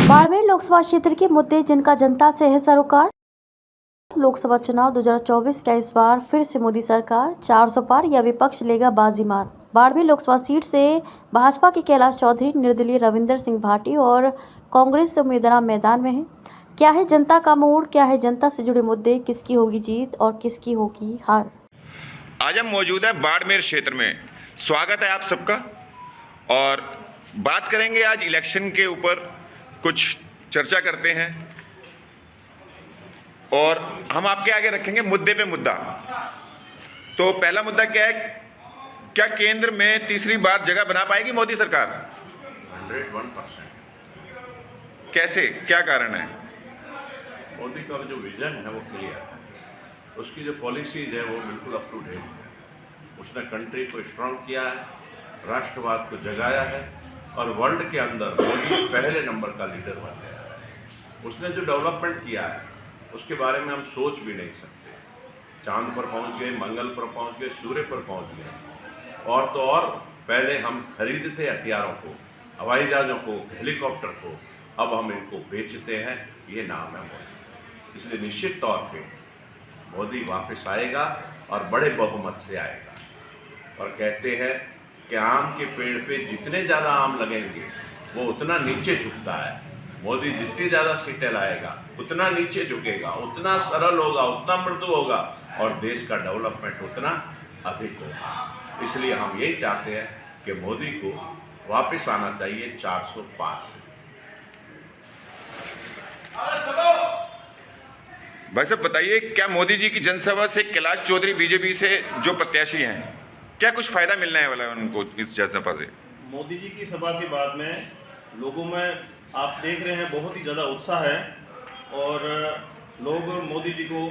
बाड़मेर लोकसभा क्षेत्र के मुद्दे जिनका जनता से है सरोकार। लोकसभा चुनाव 2024 का इस बार फिर से मोदी सरकार 400 पार या विपक्ष लेगा बाजी मार। बाड़मेर लोकसभा सीट से भाजपा के कैलाश चौधरी, निर्दलीय रविंदर सिंह भाटी और कांग्रेस से उम्मीदवार मैदान में हैं। क्या है जनता का मूड, क्या है जनता से जुड़े मुद्दे, किसकी होगी जीत और किसकी होगी हार। आज हम मौजूद है बाड़मेर क्षेत्र में। स्वागत है आप सबका और बात करेंगे आज इलेक्शन के ऊपर, कुछ चर्चा करते हैं और हम आपके आगे रखेंगे मुद्दे पे मुद्दा। तो पहला मुद्दा क्या है, क्या केंद्र में तीसरी बार जगह बना पाएगी मोदी सरकार? 101%। कैसे, क्या कारण है? मोदी का जो विजन है वो क्लियर है, उसकी जो पॉलिसीज है वो बिल्कुल अप टू डेट है। उसने कंट्री को स्ट्रांग किया है, राष्ट्रवाद को जगाया है और वर्ल्ड के अंदर मोदी पहले नंबर का लीडर बन गया है। उसने जो डेवलपमेंट किया है उसके बारे में हम सोच भी नहीं सकते। चांद पर पहुंच गए, मंगल पर पहुंच गए, सूर्य पर पहुंच गए। और तो और पहले हम खरीदते हथियारों को, हवाई जहाज़ों को, हेलीकॉप्टर को, अब हम इनको बेचते हैं। ये नाम है मोदी। इसलिए निश्चित तौर पे मोदी वापस आएगा और बड़े बहुमत से आएगा। और कहते हैं कि आम के पेड़ पे जितने ज़्यादा आम लगेंगे वो उतना नीचे झुकता है। मोदी जितनी ज़्यादा सीटें लाएगा उतना नीचे झुकेगा, उतना सरल होगा, उतना मृदु होगा और देश का डेवलपमेंट उतना अधिक होगा। इसलिए हम यही चाहते हैं कि मोदी को वापस आना चाहिए 400 पार से। भाई साहब बताइए, क्या मोदी जी की जनसभा से कैलाश चौधरी बीजेपी से जो प्रत्याशी हैं, क्या कुछ फायदा मिलने वाला है उनको इस जनसभा से? मोदी जी की सभा के बाद में लोगों में आप देख रहे हैं बहुत ही ज़्यादा उत्साह है और लोग मोदी जी को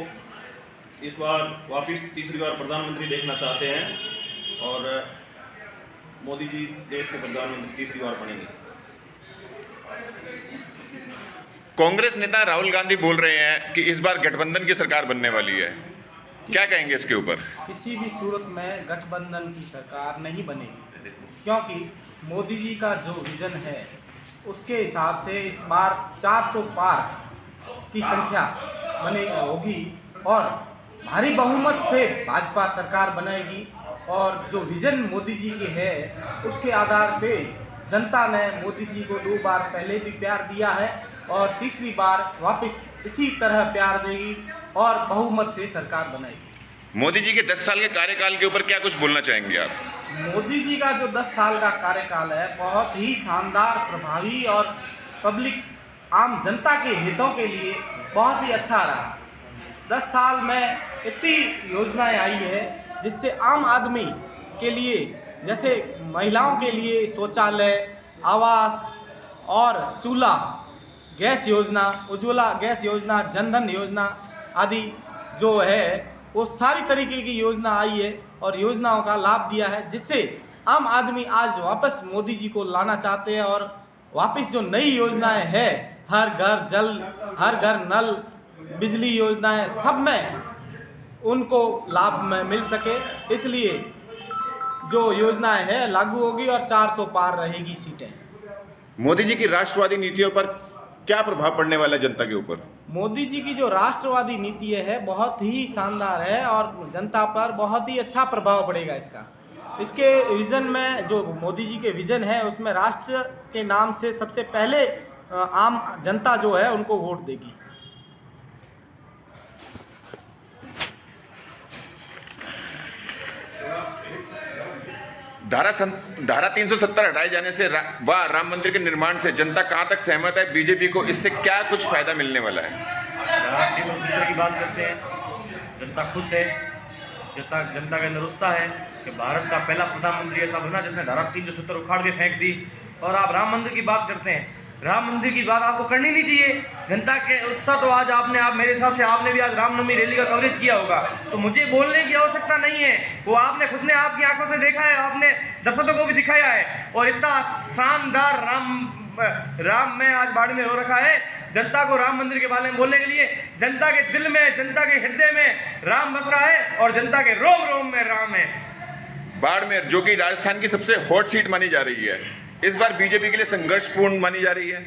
इस बार वापस तीसरी बार प्रधानमंत्री देखना चाहते हैं और मोदी जी देश के प्रधानमंत्री तीसरी बार बनेंगे। कांग्रेस नेता राहुल गांधी बोल रहे हैं कि इस बार गठबंधन की सरकार बनने वाली है, क्या कहेंगे इसके ऊपर? किसी भी सूरत में गठबंधन की सरकार नहीं बनेगी, क्योंकि मोदी जी का जो विजन है उसके हिसाब से इस बार 400 पार की संख्या होगी और भारी बहुमत से भाजपा सरकार बनेगी। और जो विजन मोदी जी के है उसके आधार पे जनता ने मोदी जी को 2 बार पहले भी प्यार दिया है और तीसरी बार वापस इसी तरह प्यार देगी और बहुमत से सरकार बनाएगी। मोदी जी के 10 साल के कार्यकाल के ऊपर क्या कुछ बोलना चाहेंगे आप? मोदी जी का जो 10 साल का कार्यकाल है बहुत ही शानदार, प्रभावी और पब्लिक आम जनता के हितों के लिए बहुत ही अच्छा रहा। 10 साल में इतनी योजनाएं आई है जिससे आम आदमी के लिए, जैसे महिलाओं के लिए शौचालय, आवास और चूल्हा, गैस योजना, उज्ज्वला गैस योजना, जनधन योजना आदि जो है वो सारी तरीके की योजना आई है और योजनाओं का लाभ दिया है, जिससे आम आदमी आज वापस मोदी जी को लाना चाहते हैं। और वापस जो नई योजनाएं हैं, हर घर जल, हर घर नल, बिजली योजनाएं, सब में उनको लाभ में मिल सके, इसलिए जो योजनाएं हैं लागू होगी और 400 पार रहेगी सीटें। मोदी जी की राष्ट्रवादी नीतियों पर क्या प्रभाव पड़ने वाला है जनता के ऊपर? मोदी जी की जो राष्ट्रवादी नीति है बहुत ही शानदार है और जनता पर बहुत ही अच्छा प्रभाव पड़ेगा इसका। इसके विज़न में, जो मोदी जी के विज़न है उसमें राष्ट्र के नाम से सबसे पहले आम जनता जो है उनको वोट देगी। धारा 370 हटाए जाने से व राम मंदिर के निर्माण से जनता कहां तक सहमत है? बीजेपी को इससे क्या कुछ फायदा मिलने वाला है? धारा 370 की बात करते हैं, जनता खुश है। जनता के अंदर उत्साह है कि भारत का पहला प्रधानमंत्री ऐसा बना जिसने धारा 370 उखाड़ के फेंक दी। और आप राम मंदिर की बात करते हैं, राम मंदिर की बात आपको करनी नहीं चाहिए। जनता के उत्साह तो आज आप मेरे हिसाब से आपने भी आज रामनवमी रैली का कवरेज किया होगा, तो मुझे बोलने की आवश्यकता नहीं है। वो आपने खुद ने आपकी आंखों से देखा है, आपने दर्शकों को भी दिखाया है। और इतना शानदार राम में आज बाड़मेर हो रखा है जनता को राम मंदिर के बारे में बोलने के लिए। जनता के दिल में, जनता के हृदय में राम बस रहा है और जनता के रोम रोम में राम है। बाड़मेर जो कि राजस्थान की सबसे हॉट सीट मानी जा रही है, इस बार बीजेपी के लिए संघर्षपूर्ण मानी जा रही है,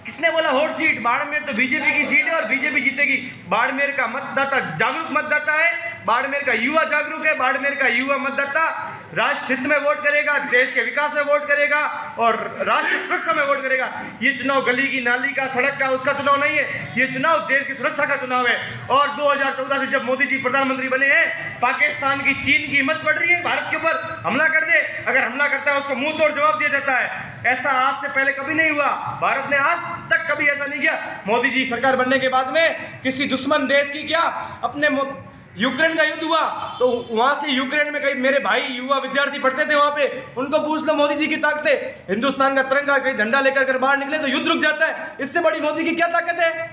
किसने बोला हॉट सीट? बाड़मेर तो बीजेपी की सीट है और बीजेपी जीतेगी। बाड़मेर का मतदाता जागरूक मतदाता है, बाड़मेर का युवा जागरूक है, बाड़मेर का युवा मतदाता राष्ट्र हित में वोट करेगा, देश के विकास में वोट करेगा और राष्ट्र सुरक्षा में वोट करेगा। ये चुनाव गली की, नाली का, सड़क का उसका चुनाव नहीं है, ये चुनाव देश की सुरक्षा का चुनाव है। और 2014 से जब मोदी जी प्रधानमंत्री बने हैं, पाकिस्तान की, चीन की हिम्मत बढ़ रही है भारत के ऊपर हमला कर दे। अगर हमला करता है उसको मुंह तोड़ जवाब दिया जाता है। ऐसा आज से पहले कभी नहीं हुआ, भारत ने आज तक कभी ऐसा नहीं किया। मोदी जी सरकार बनने के बाद में किसी दुश्मन देश की क्या, अपने यूक्रेन का युद्ध हुआ तो वहां से यूक्रेन में कई मेरे भाई युवा विद्यार्थी पढ़ते थे वहां पे, उनको पूछ लो मोदी जी की ताकतें। हिंदुस्तान का तिरंगा कहीं झंडा लेकर अगर बाहर निकले तो युद्ध रुक जाता है। इससे बड़ी मोदी की क्या ताकत है?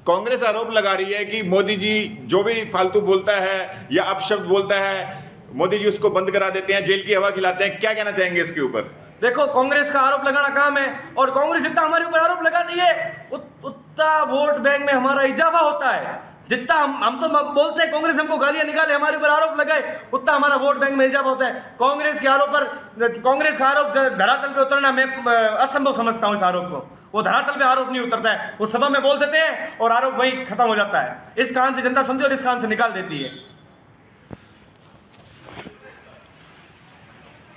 कांग्रेस आरोप लगा रही है कि मोदी जी जो भी फालतू बोलता है या अपशब्द बोलता है, मोदी जी उसको बंद करा देते हैं, जेल की हवा खिलाते हैं। क्या कहना चाहेंगे इसके ऊपर? देखो, कांग्रेस का आरोप लगाना काम है और कांग्रेस जितना हमारे ऊपर आरोप लगाती है उतना वोट बैंक में हमारा इजाफा होता है। जितना हम तो बोलते हैं कांग्रेस हमको गालियां निकाले, हमारे ऊपर आरोप लगाए, उतना हमारा वोट बैंक में इजाफा होता है। कांग्रेस के आरोप पर, कांग्रेस का आरोप धरातल पे उतरना मैं असंभव समझता हूं। इस आरोप को वो धरातल पे आरोप नहीं उतरता है, वो सभा में बोल देते हैं और आरोप वहीं खत्म हो जाता है। इस कान से जनता सुनती है और इस कान से निकाल देती है।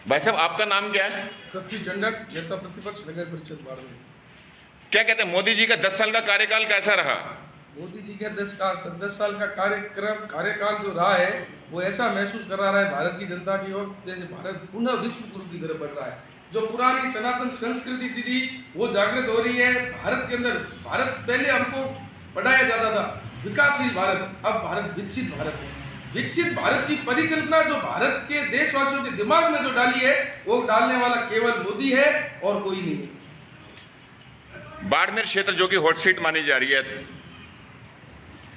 भाई साहब, आपका नाम क्या है? सच्ची चंडक, नेता प्रतिपक्ष, नगर परिषद बाड़मेर। क्या कहते हैं, मोदी जी का 10 साल का कार्यकाल कैसा रहा? मोदी जी का 10 साल का कार्यकाल जो रहा है वो ऐसा महसूस करा रहा है भारत की जनता की ओर जैसे भारत पुनः विश्व गुरु की तरफ बढ़ रहा है। जो पुरानी सनातन संस्कृति थी वो जागृत हो रही है भारत के अंदर। भारत पहले हमको पढ़ाया जाता था विकासशील भारत, अब भारत विकसित भारत है। विकसित भारत की परिकल्पना जो भारत के देशवासियों के दिमाग में जो डाली है वो डालने वाला केवल मोदी है और कोई नहीं है। बाड़मेर क्षेत्र जो कि हॉट सीट मानी जा रही है,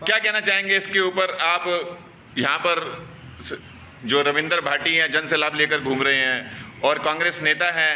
क्या कहना चाहेंगे इसके ऊपर? आप यहाँ पर जो रविंदर भाटी हैं, जन से लाभ लेकर घूम रहे हैं और कांग्रेस नेता हैं,